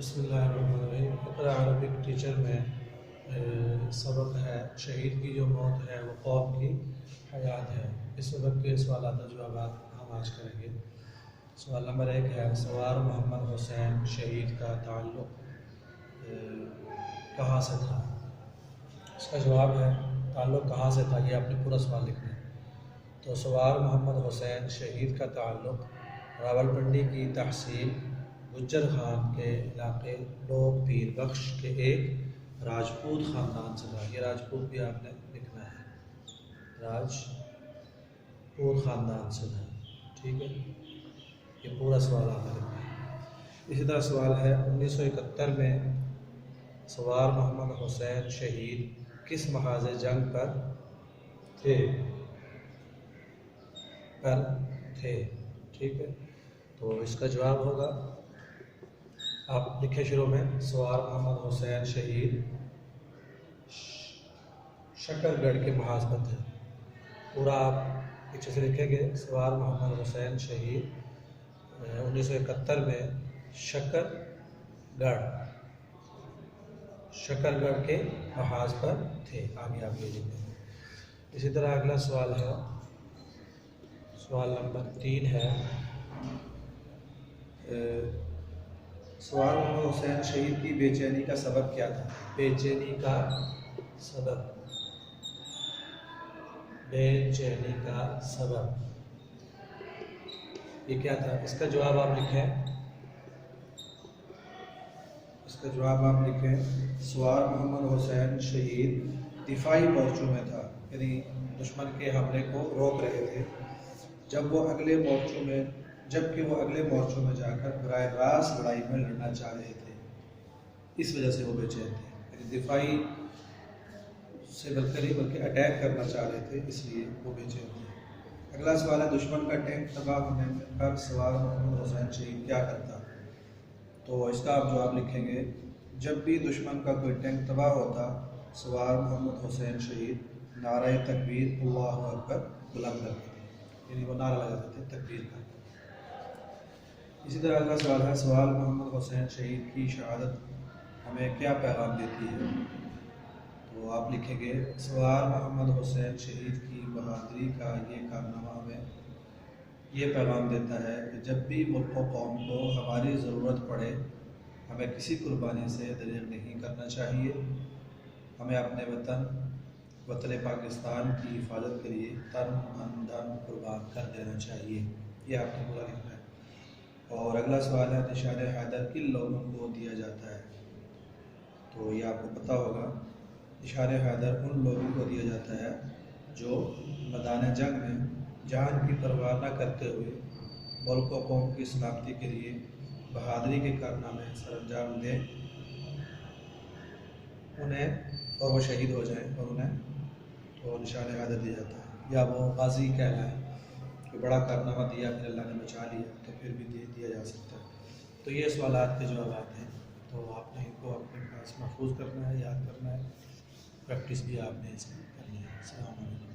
बिस्मिल्लाहिर्रहमानिर्रहीम। Iqra Arabic teacher में सबक है शहीद की जो मौत है वो कौम की हयात है। इस सबक के सवाल का जवाब हम आज करेंगे। सवाल नंबर 1 है, सवार मोहम्मद हुसैन शहीद का ताल्लुक़ कहाँ से था। इसका जवाब है ताल्लुक़ कहाँ से था, ये आपने पूरा सवाल लिखना है। तो सवार मोहम्मद हुसैन शहीद का ताल्लुक़ रावलपिंडी की तहसील गुज्जर खान के इलाके लोग पीर बख्श के एक राजपूत ख़ानदान से था। ये राजपूत भी आपने लिखना है, राजपूत ख़ानदान से था। ठीक है, ये पूरा सवाल आपने लिखना है। इसी तरह सवाल है, 1971 में सवार मोहम्मद हुसैन शहीद किस महाज़ जंग पर थे। ठीक है, तो इसका जवाब होगा, आप लिखे शुरू में, सवार मोहम्मद हुसैन शहीद शकरगढ़ के महाज पर थे। पूरा आप पीछे से लिखेंगे, सवार मोहम्मद हुसैन शहीद 1971 में शकरगढ़ के महाज पर थे। आगे आप ये लिखेंगे। इसी तरह अगला सवाल है, सवाल नंबर 3 है, सवार मोहम्मद हुसैन शहीद की बेचैनी का सबब क्या था। बेचैनी का सबब ये क्या था। इसका जवाब आप लिखें। सवार मोहम्मद हुसैन शहीद दिफाई मोर्चों में था, यानी दुश्मन के हमले को रोक रहे थे। जबकि वो अगले मोर्चों में जाकर बराह रास्त लड़ाई में लड़ना चाह रहे थे, इस वजह से वो बेचैन थे। यानी दिफाई से बल्कि अटैक करना चाह रहे थे, इसलिए वो बेचैन थे। अगला सवाल है, दुश्मन का टैंक तबाह होने पर सवार मोहम्मद हुसैन शहीद क्या करता। तो इसका आप जवाब लिखेंगे, जब भी दुश्मन का कोई टैंक तबाह होता, सवार मोहम्मद हुसैन शहीद नारा तकबीर अल्लाहु अकबर बुलंद करते थे, यानी वो नारा लगाते थे तकबीर का। इसी तरह अगला सवाल है, सवाल मोहम्मद हुसैन शहीद की शहादत हमें क्या पैगाम देती है। तो आप लिखेंगे, सवार मोहम्मद हुसैन शहीद की बहादुरी का ये कारनामा हमें ये पैगाम देता है कि जब भी मुल्क व कौम को हमारी ज़रूरत पड़े, हमें किसी कुर्बानी से दरेग नहीं करना चाहिए। हमें अपने वतन पाकिस्तान की हिफाजत के लिए तन मन धन कुर्बान कर देना चाहिए। ये आपने पूरा लिखना है। और अगला सवाल है, निशान हैदर किन लोगों को दिया जाता है। तो ये आपको पता होगा, निशान हैदर उन लोगों को दिया जाता है जो मैदान जंग में जान की परवाह न करते हुए मुल्क व कौम की सलामती के लिए बहादुरी के कारनामे सरअंजाम दें, उन्हें और वो शहीद हो जाएं और उन्हें तो निशान हैदर दिया जाता है। या वो गाजी कहलाए कि बड़ा कारनामा दिया फिर अल्लाह ने बचा लिया, तो फिर भी दिया जा सकता है। तो ये सवालात के जवाब हैं, तो आपने इनको अपने पास महफूज करना है, याद करना है, प्रैक्टिस भी आपने इसमें करनी है। अस्सलाम वालेकुम।